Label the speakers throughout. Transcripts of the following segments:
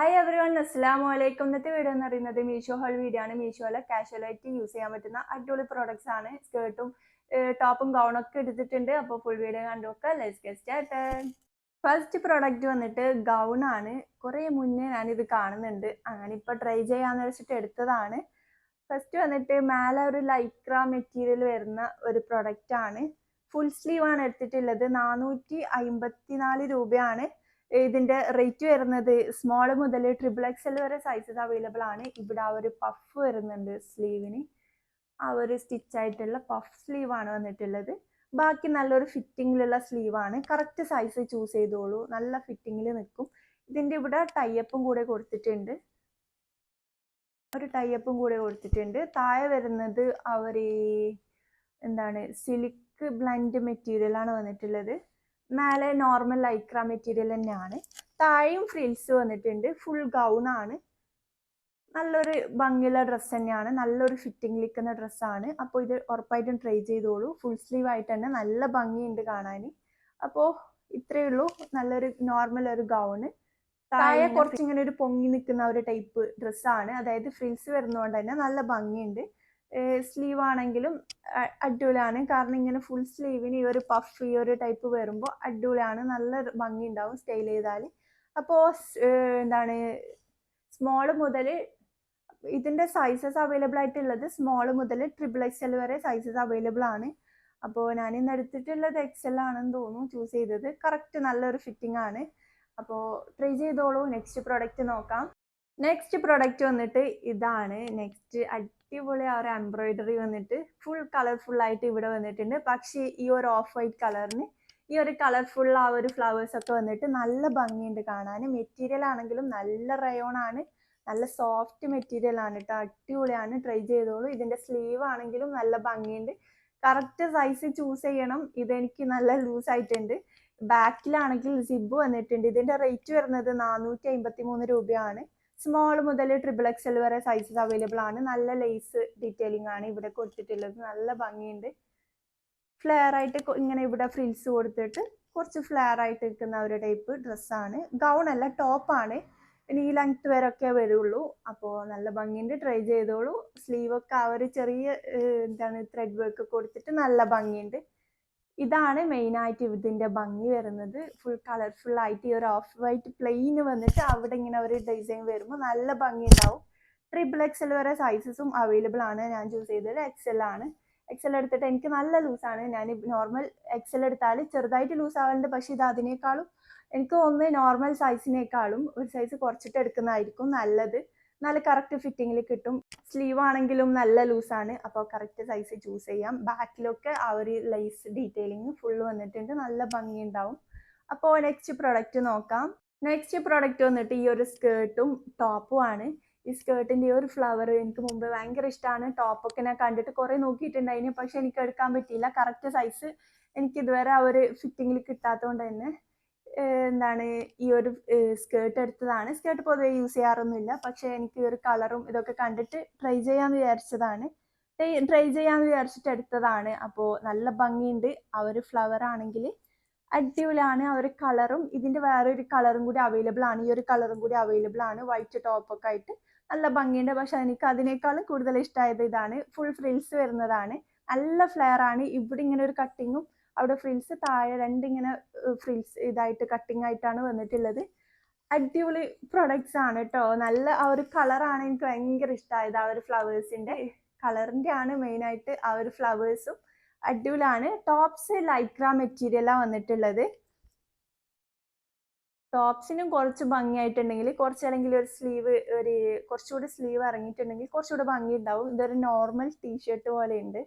Speaker 1: Hi everyone, അസ്സലാമു അലൈക്കും. ഇന്നത്തെ വീഡിയോ എന്ന് പറയുന്നത് മീഷോ ഹോൾ വീഡിയോ ആണ്. മീഷോയിലെ കാഷ്വലായിട്ട് യൂസ് ചെയ്യാൻ പറ്റുന്ന അടിപൊളി പ്രോഡക്ട്സ് ആണ്. സ്കേർട്ടും ടോപ്പും ഗൗണൊക്കെ എടുത്തിട്ടുണ്ട്. അപ്പോൾ ഫുൾ വീഡിയോ കണ്ടുനോക്കുക. Let's get started. First product വന്നിട്ട് ഗൗൺ ആണ്. കുറേ മുന്നേ ഞാനിത് കാണുന്നുണ്ട്, അങ്ങനെ ഇപ്പോൾ ട്രൈ ചെയ്യാന്ന് വെച്ചിട്ട് എടുത്തതാണ്. ഫസ്റ്റ് വന്നിട്ട് മേലെ ഒരു ലൈക്ര മെറ്റീരിയൽ വരുന്ന ഒരു പ്രൊഡക്റ്റ് ആണ്. ഫുൾ സ്ലീവ് ആണ് എടുത്തിട്ടുള്ളത്. 454 രൂപയാണ് ഇതിന്റെ റേറ്റ് വരുന്നത്. സ്മോൾ മുതൽ XXL വരെ സൈസസ് അവൈലബിൾ ആണ്. ഇവിടെ ആ ഒരു പഫ് വരുന്നുണ്ട് സ്ലീവിന്. ആ ഒരു സ്റ്റിച്ച് ആയിട്ടുള്ള പഫ് സ്ലീവ് ആണ് വന്നിട്ടുള്ളത്. ബാക്കി നല്ലൊരു ഫിറ്റിങ്ങിലുള്ള സ്ലീവ് ആണ്. കറക്റ്റ് സൈസ് ചൂസ് ചെയ്തോളൂ, നല്ല ഫിറ്റിങ്ങിൽ നിൽക്കും. ഇതിന്റെ ഇവിടെ ടൈപ്പും കൂടെ കൊടുത്തിട്ടുണ്ട്. താഴെ വരുന്നത് സിലിക്ക് ബ്ലൻഡ് മെറ്റീരിയൽ ആണ് വന്നിട്ടുള്ളത്. മേലെ നോർമൽ ലൈക്ര മെറ്റീരിയൽ തന്നെയാണ്. താഴെയും ഫ്രിൽസ് വന്നിട്ടുണ്ട്. ഫുൾ ഗൗൺ ആണ്. നല്ലൊരു ഭംഗിയുള്ള ഡ്രസ്സ് തന്നെയാണ്. നല്ലൊരു ഫിറ്റിംഗ് നിൽക്കുന്ന ഡ്രസ്സാണ്. അപ്പോൾ ഇത് ഉറപ്പായിട്ടും ട്രൈ ചെയ്തോളൂ. ഫുൾ സ്ലീവ് ആയിട്ട് തന്നെ നല്ല ഭംഗിയുണ്ട് കാണാൻ. അപ്പോൾ ഇത്രയേ ഉള്ളൂ. നല്ലൊരു നോർമൽ ഒരു ഗൗണ്. താഴെ കുറച്ചിങ്ങനെ ഒരു പൊങ്ങി നിൽക്കുന്ന ഒരു ടൈപ്പ് ഡ്രസ്സാണ്. അതായത് ഫ്രിൽസ് വരുന്നതുകൊണ്ട് തന്നെ നല്ല ഭംഗിയുണ്ട്. സ്ലീവ് ആണെങ്കിലും അടിപൊളിയാണ്. കാരണം ഇങ്ങനെ ഫുൾ സ്ലീവിന് ഈ ഒരു പഫ് ഈ ഒരു ടൈപ്പ് വരുമ്പോൾ അടിപൊളിയാണ്. നല്ല ഭംഗി ഉണ്ടാവും സ്റ്റൈൽ ചെയ്താൽ. അപ്പോൾ സ്മോൾ മുതൽ ഇതിൻ്റെ സൈസസ് അവൈലബിൾ ആയിട്ടുള്ളത് സ്മോൾ മുതൽ XXL വരെ സൈസസ് അവൈലബിൾ ആണ്. അപ്പോൾ ഞാൻ ഇന്ന് എടുത്തിട്ടുള്ളത് XL ആണെന്ന് തോന്നുന്നു ചൂസ് ചെയ്തത്. കറക്റ്റ് നല്ലൊരു ഫിറ്റിംഗ് ആണ്. അപ്പോൾ ട്രൈ ചെയ്തോളൂ. നെക്സ്റ്റ് പ്രൊഡക്റ്റ് നോക്കാം. നെക്സ്റ്റ് പ്രൊഡക്റ്റ് വന്നിട്ട് ഇതാണ്. നെക്സ്റ്റ് അടിപൊളി ആ ഒരു എംബ്രോയിഡറി വന്നിട്ട് ഫുൾ കളർഫുൾ ആയിട്ട് ഇവിടെ വന്നിട്ടുണ്ട്. പക്ഷേ ഈ ഒരു ഓഫ് വൈറ്റ് കളറിന് ഈ ഒരു കളർഫുൾ ആ ഒരു ഫ്ലവേഴ്സ് ഒക്കെ വന്നിട്ട് നല്ല ഭംഗിയുണ്ട് കാണാൻ. മെറ്റീരിയൽ ആണെങ്കിലും നല്ല റയോൺ ആണ്. നല്ല സോഫ്റ്റ് മെറ്റീരിയൽ ആണ് കേട്ടോ. അടിപൊളിയാണ്. ട്രൈ ചെയ്തോളൂ. ഇതിന്റെ സ്ലീവ് ആണെങ്കിലും നല്ല ഭംഗിയുണ്ട്. കറക്റ്റ് സൈസ് ചൂസ് ചെയ്യണം. ഇതെനിക്ക് നല്ല ലൂസ് ആയിട്ടുണ്ട്. ബാക്കിലാണെങ്കിൽ സിബ് വന്നിട്ടുണ്ട്. ഇതിന്റെ റേറ്റ് വരുന്നത് 453 രൂപയാണ്. സ്മോൾ മുതൽ XXL വരെ സൈസസ് അവൈലബിൾ ആണ്. നല്ല ലേസ് ഡീറ്റെയിലിംഗ് ആണ് ഇവിടെ കൊടുത്തിട്ടുള്ളത്. നല്ല ഭംഗിയുണ്ട്. ഫ്ലെയർ ആയിട്ട് ഇങ്ങനെ ഇവിടെ ഫ്രിൽസ് കൊടുത്തിട്ട് കുറച്ച് ഫ്ലെയർ ആയിട്ട് നിൽക്കുന്ന ഒരു ടൈപ്പ് ഡ്രസ്സാണ്. ഗൗൺ അല്ല, ടോപ്പാണ്. ഇനി ഈ ലെങ്ത് വരെ ഒക്കെ വരുള്ളൂ. അപ്പോൾ നല്ല ഭംഗിയുണ്ട്. ട്രൈ ചെയ്തോളൂ. സ്ലീവ് ഒക്കെ ആ ഒരു ചെറിയ ത്രെഡ് വർക്ക് കൊടുത്തിട്ട് നല്ല ഭംഗിയുണ്ട്. ഇതാണ് മെയിനായിട്ട് ഇതിൻ്റെ ഭംഗി വരുന്നത്. ഫുൾ കളർഫുൾ ആയിട്ട് ഈ ഒരു ഓഫ് വൈറ്റ് പ്ലെയിൻ വന്നിട്ട് അവിടെ ഇങ്ങനെ ഒരു ഡിസൈൻ വരുമ്പോൾ നല്ല ഭംഗി ഉണ്ടാവും. XXL വരെ സൈസസും അവൈലബിൾ ആണ്. ഞാൻ ചൂസ് ചെയ്തത് XL ആണ്. XL എടുത്തിട്ട് എനിക്ക് നല്ല ലൂസാണ്. ഞാൻ നോർമൽ XL എടുത്താൽ ചെറുതായിട്ട് ലൂസ് ആവാറുണ്ട്. പക്ഷേ ഇത് അതിനേക്കാളും എനിക്ക് തോന്നുന്നു നോർമൽ സൈസിനേക്കാളും ഒരു സൈസ് കുറച്ചിട്ട് എടുക്കുന്നതായിരിക്കും നല്ലത്. നല്ല കറക്റ്റ് ഫിറ്റിങ്ങിൽ കിട്ടും. സ്ലീവ് ആണെങ്കിലും നല്ല ലൂസാണ്. അപ്പോൾ കറക്റ്റ് സൈസ് ചൂസ് ചെയ്യാം. ബാക്കിലൊക്കെ ആ ഒരു ലൈസ് ഡീറ്റെയിലിങ് ഫുള്ള് വന്നിട്ടുണ്ട്. നല്ല ഭംഗി ഉണ്ടാവും. അപ്പോൾ നെക്സ്റ്റ് പ്രൊഡക്റ്റ് നോക്കാം. നെക്സ്റ്റ് പ്രൊഡക്റ്റ് വന്നിട്ട് ഈ ഒരു സ്കേർട്ടും ടോപ്പും ആണ്. ഈ സ്കേർട്ടിൻ്റെ ഈ ഒരു ഫ്ലവർ എനിക്ക് മുമ്പ് ഭയങ്കര ഇഷ്ടമാണ്. ടോപ്പൊക്കെ ഞാൻ കണ്ടിട്ട് കുറേ നോക്കിയിട്ടുണ്ടായിരുന്നു. പക്ഷെ എനിക്ക് എടുക്കാൻ പറ്റിയില്ല. കറക്റ്റ് സൈസ് എനിക്ക് ഇതുവരെ ആ ഒരു ഫിറ്റിങ്ങിൽ കിട്ടാത്തതുകൊണ്ട് തന്നെ ഈ ഒരു സ്കേർട്ട് എടുത്തതാണ്. സ്കേർട്ട് പൊതുവെ യൂസ് ചെയ്യാറൊന്നുമില്ല. പക്ഷെ എനിക്ക് ഈ ഒരു കളറും ഇതൊക്കെ കണ്ടിട്ട് ട്രൈ ചെയ്യാമെന്ന് വിചാരിച്ചിട്ട് എടുത്തതാണ്. അപ്പോൾ നല്ല ഭംഗിയുണ്ട്. ആ ഒരു ഫ്ലവർ ആണെങ്കിൽ അടിപൊളിയാണ്. ആ ഒരു കളറും ഇതിൻ്റെ വേറൊരു കളറും കൂടി അവൈലബിൾ ആണ്. ഈ ഒരു കളറും കൂടി അവൈലബിൾ ആണ്. വൈറ്റ് ടോപ്പൊക്കെ ആയിട്ട് നല്ല ഭംഗിയുണ്ട്. പക്ഷെ എനിക്ക് അതിനേക്കാളും കൂടുതൽ ഇഷ്ടമായത് ഇതാണ്. ഫുൾ ഫ്രിൽസ് വരുന്നതാണ്. നല്ല ഫ്ലെയർ ആണ്. ഇവിടെ ഇങ്ങനെ ഒരു കട്ടിങ്ങും അവിടെ ഫ്രിൽസ് താഴെ രണ്ടിങ്ങനെ ഫ്രിൽസ് ഇതായിട്ട് കട്ടിങ് ആയിട്ടാണ് വന്നിട്ടുള്ളത്. അടിപൊളി പ്രൊഡക്ട്സ് ആണ് കേട്ടോ. നല്ല ആ ഒരു കളറാണ് എനിക്ക് ഭയങ്കര ഇഷ്ടമായത്. ആ ഒരു ഫ്ലവേഴ്സിന്റെ കളറിന്റെ ആണ് മെയിനായിട്ട്. ആ ഒരു ഫ്ലവേഴ്സും അടിപൊളിയാണ്. ടോപ്സ് ലൈക്ര മെറ്റീരിയലാണ് വന്നിട്ടുള്ളത്. ടോപ്സിനും കുറച്ച് ഭംഗിയായിട്ടുണ്ടെങ്കിൽ അല്ലെങ്കിൽ ഒരു സ്ലീവ് കുറച്ചുകൂടി സ്ലീവ് ഇറങ്ങിയിട്ടുണ്ടെങ്കിൽ കുറച്ചുകൂടെ ഭംഗി ഉണ്ടാവും. ഇതൊരു നോർമൽ ടീഷർട്ട് പോലെ ഉണ്ട്.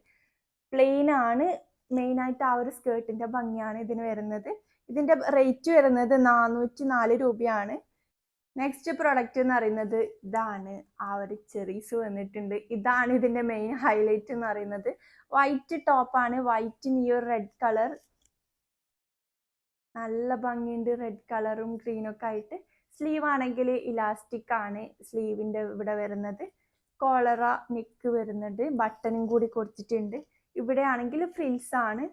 Speaker 1: പ്ലെയിൻ ആണ്. മെയിനായിട്ട് ആ ഒരു സ്കേർട്ടിന്റെ ഭംഗിയാണ് ഇതിന് വരുന്നത്. ഇതിന്റെ റേറ്റ് വരുന്നത് 404 രൂപയാണ്. നെക്സ്റ്റ് പ്രൊഡക്റ്റ് എന്ന് പറയുന്നത് ഇതാണ്. ആ ഒരു ചെറീസ് വന്നിട്ടുണ്ട്. ഇതാണ് ഇതിന്റെ മെയിൻ ഹൈലൈറ്റ് എന്ന് പറയുന്നത്. വൈറ്റ് ടോപ്പാണ്. വൈറ്റിന് ഈ ഒരു റെഡ് കളർ നല്ല ഭംഗിയുണ്ട്. റെഡ് കളറും ഗ്രീനൊക്കെ ആയിട്ട്. സ്ലീവ് ആണെങ്കിൽ ഇലാസ്റ്റിക് ആണ് സ്ലീവിന്റെ ഇവിടെ വരുന്നത്. കോളറ നെക്ക് വരുന്നുണ്ട്. ബട്ടണും കൂടി കൊടുത്തിട്ടുണ്ട്. ഇവിടെ ആണെങ്കിൽ ഫ്രിൽസ് ആണ്.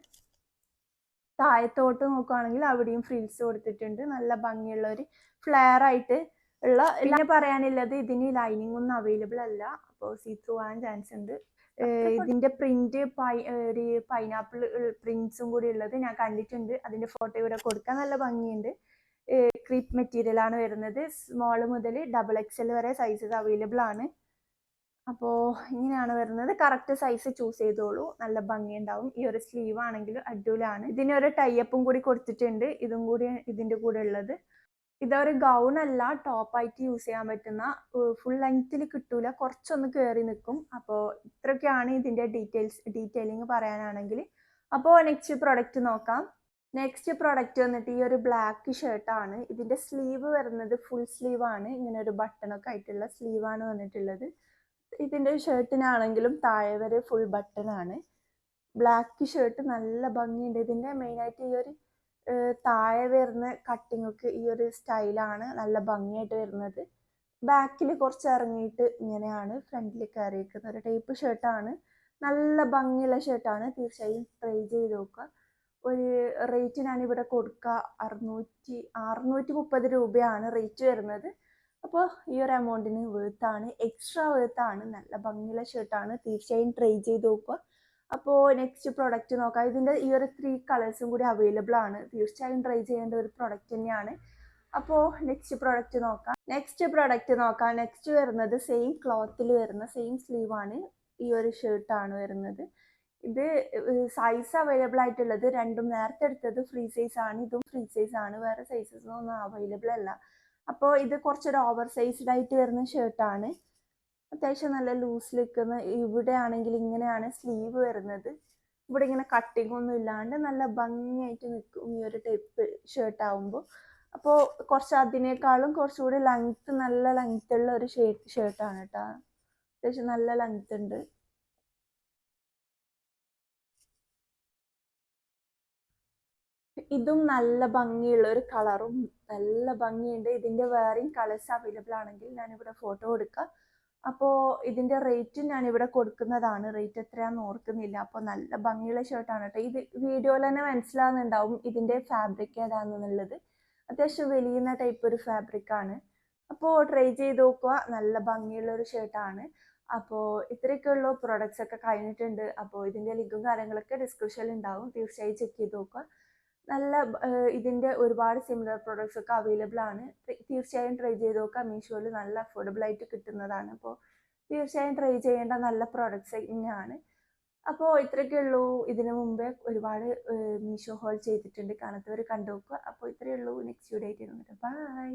Speaker 1: താഴത്തോട്ട് നോക്കുകയാണെങ്കിൽ അവിടെയും ഫ്രിൽസ് കൊടുത്തിട്ടുണ്ട്. നല്ല ഭംഗിയുള്ള ഒരു ഫ്ലെയർ ആയിട്ട് ഉള്ള പിന്നെ പറയാനുള്ളത് ഇതിന് ലൈനിങ് ഒന്നും അവൈലബിൾ അല്ല, അപ്പോൾ സീ ത്രൂ ആവാൻ ചാൻസ് ഉണ്ട്. ഇതിന്റെ പ്രിന്റ് ഒരു പൈനാപ്പിൾ പ്രിന്റ്സും കൂടി ഉള്ളത് ഞാൻ കണ്ടിട്ടുണ്ട്. അതിന്റെ ഫോട്ടോ ഇവിടെ കൊടുക്കാൻ നല്ല ഭംഗിയുണ്ട്. ക്രീപ്പ് മെറ്റീരിയൽ ആണ് വരുന്നത്. സ്മോൾ മുതൽ XXL വരെ സൈസസ് അവൈലബിൾ ആണ്. അപ്പോൾ ഇങ്ങനെയാണ് വരുന്നത്. കറക്റ്റ് സൈസ് ചൂസ് ചെയ്തോളൂ, നല്ല ഭംഗിയുണ്ടാവും. ഈ ഒരു സ്ലീവ് ആണെങ്കിൽ അടിപൊളിയാണ്. ഇതിനൊരു ടൈപ്പും കൂടി കൊടുത്തിട്ടുണ്ട്, ഇതും കൂടി ഇതിന്റെ കൂടെ ഉള്ളത്. ഇതൊരു ഗൗൺ അല്ല, ടോപ്പായിട്ട് യൂസ് ചെയ്യാൻ പറ്റുന്ന, ഫുൾ ലെങ്ത്തിൽ കിട്ടൂല, കുറച്ചൊന്ന് കയറി നിൽക്കും. അപ്പോൾ ഇത്രയൊക്കെയാണ് ഇതിന്റെ ഡീറ്റെയിലിംഗ് പറയാനാണെങ്കിൽ. അപ്പോൾ നെക്സ്റ്റ് പ്രൊഡക്റ്റ് നോക്കാം. നെക്സ്റ്റ് പ്രൊഡക്റ്റ് വന്നിട്ട് ഈ ഒരു ബ്ലാക്ക് ഷർട്ടാണ്. ഇതിന്റെ സ്ലീവ് വരുന്നത് ഫുൾ സ്ലീവ് ആണ്, ഇങ്ങനെ ഒരു ബട്ടണൊക്കെ ആയിട്ടുള്ള സ്ലീവ് ആണ് വന്നിട്ടുള്ളത്. ഇതിന്റെ ഷർട്ടിനാണെങ്കിലും താഴെ വരെ ഫുൾ ബട്ടൺ ആണ്. ബ്ലാക്ക് ഷർട്ട് നല്ല ഭംഗിയുണ്ട്. ഇതിന്റെ മെയിനായിട്ട് ഈ ഒരു താഴെ വരുന്ന കട്ടിങ് ഒക്കെ ഈ ഒരു സ്റ്റൈലാണ് നല്ല ഭംഗിയായിട്ട് വരുന്നത്. ബാക്കിൽ കുറച്ച് ഇറങ്ങിയിട്ട് ഇങ്ങനെയാണ് ഫ്രണ്ടിൽ കയറിയിരിക്കുന്ന ഒരു ടൈപ്പ് ഷർട്ടാണ്. നല്ല ഭംഗിയുള്ള ഷർട്ടാണ്, തീർച്ചയായും ട്രൈ ചെയ്ത് നോക്കുക. ഒരു റേറ്റ് ഞാനിവിടെ കൊടുക്കുക 630 രൂപയാണ് റേറ്റ് വരുന്നത്. അപ്പോൾ ഈ ഒരു എമൗണ്ടിന് വേർത്താണ്, എക്സ്ട്രാ വേർത്താണ്. നല്ല ഭംഗിയുള്ള ഷർട്ടാണ്, തീർച്ചയായും ട്രൈ ചെയ്ത് നോക്കുക. അപ്പോൾ നെക്സ്റ്റ് പ്രൊഡക്റ്റ് നോക്കാം. ഇതിൻ്റെ ഈ ഒരു 3 കളേഴ്സും കൂടി അവൈലബിൾ ആണ്, തീർച്ചയായും ട്രൈ ചെയ്യേണ്ട ഒരു പ്രൊഡക്റ്റ് തന്നെയാണ്. അപ്പോൾ നെക്സ്റ്റ് പ്രൊഡക്റ്റ് നോക്കാം. നെക്സ്റ്റ് വരുന്നത് സെയിം ക്ലോത്തിൽ വരുന്ന സെയിം സ്ലീവ് ആണ്, ഈ ഒരു ഷർട്ടാണ് വരുന്നത്. ഇത് സൈസ് അവൈലബിൾ ആയിട്ടുള്ളത് രണ്ടും, നേരത്തെ എടുത്തത് ഫ്രീ സൈസ് ആണ്, ഇതും ഫ്രീ സൈസ് ആണ്, വേറെ സൈസസ് ഒന്നും അവൈലബിൾ അല്ല. അപ്പോൾ ഇത് കുറച്ചൊരു ഓവർ സൈസ്ഡ് ആയിട്ട് വരുന്ന ഷർട്ടാണ്. അത്യാവശ്യം നല്ല ലൂസിൽ നിൽക്കുന്ന. ഇവിടെ ആണെങ്കിൽ ഇങ്ങനെയാണ് സ്ലീവ് വരുന്നത്. ഇവിടെ ഇങ്ങനെ കട്ടിങ് ഒന്നും ഇല്ലാണ്ട് നല്ല ഭംഗിയായിട്ട് നിൽക്കും ഈ ഒരു ടൈപ്പ് ഷർട്ട് ആവുമ്പോൾ. അപ്പോൾ കുറച്ച് അതിനേക്കാളും കുറച്ചുകൂടി നല്ല ലെങ്ത് ഉള്ള ഒരു ഷർട്ടാണ് കേട്ടോ. അത്യാവശ്യം നല്ല ലെങ്ത് ഉണ്ട്. ഇതും നല്ല ഭംഗിയുള്ള ഒരു കളറും നല്ല ഭംഗിയുണ്ട്. ഇതിന്റെ വേറെയും കളേഴ്സ് അവൈലബിൾ ആണെങ്കിൽ ഞാനിവിടെ ഫോട്ടോ കൊടുക്കാം. അപ്പോൾ ഇതിന്റെ റേറ്റും ഞാനിവിടെ കൊടുക്കുന്നതാണ്. റേറ്റ് എത്രയാണെന്ന് ഓർക്കുന്നില്ല. അപ്പോൾ നല്ല ഭംഗിയുള്ള ഷർട്ടാണ് കേട്ടോ. ഇത് വീഡിയോയിൽ തന്നെ മനസ്സിലാവുന്നുണ്ടാവും ഇതിന്റെ ഫാബ്രിക് ഏതാണെന്നുള്ളത്. അത്യാവശ്യം വലിയുന്ന ടൈപ്പ് ഒരു ഫാബ്രിക് ആണ്. അപ്പോൾ ട്രൈ ചെയ്ത് നോക്കുക, നല്ല ഭംഗിയുള്ള ഒരു ഷർട്ടാണ്. അപ്പോൾ ഇത്രയൊക്കെയുള്ള പ്രൊഡക്ട്സ് ഒക്കെ കഴിഞ്ഞിട്ടുണ്ട്. അപ്പോൾ ഇതിന്റെ ലിങ്കും കാര്യങ്ങളൊക്കെ ഡിസ്ക്രിപ്ഷനിൽ ഉണ്ടാവും, തീർച്ചയായും ചെക്ക് ചെയ്ത് നോക്കുക. നല്ല ഇതിന്റെ ഒരുപാട് സിമിലർ പ്രൊഡക്ട്സ് ഒക്കെ അവൈലബിൾ ആണ്, തീർച്ചയായും ട്രൈ ചെയ്ത് നോക്കുക. മീഷോയിൽ നല്ല അഫോർഡബിൾ ആയിട്ട് കിട്ടുന്നതാണ്. അപ്പോൾ തീർച്ചയായും ട്രൈ ചെയ്യേണ്ട നല്ല പ്രൊഡക്ട്സ് തന്നെയാണ്. അപ്പോൾ ഇത്രയൊക്കെ ഉള്ളൂ. ഇതിനു മുമ്പേ ഒരുപാട് മീഷോ ഹോൾ ചെയ്തിട്ടുണ്ട്, കാണാത്തവർ കണ്ടു നോക്കുക. അപ്പോൾ ഇത്രയേ ഉള്ളൂ. നെക്സ്റ്റ് വീഡിയോ ആയിട്ട് ബൈ.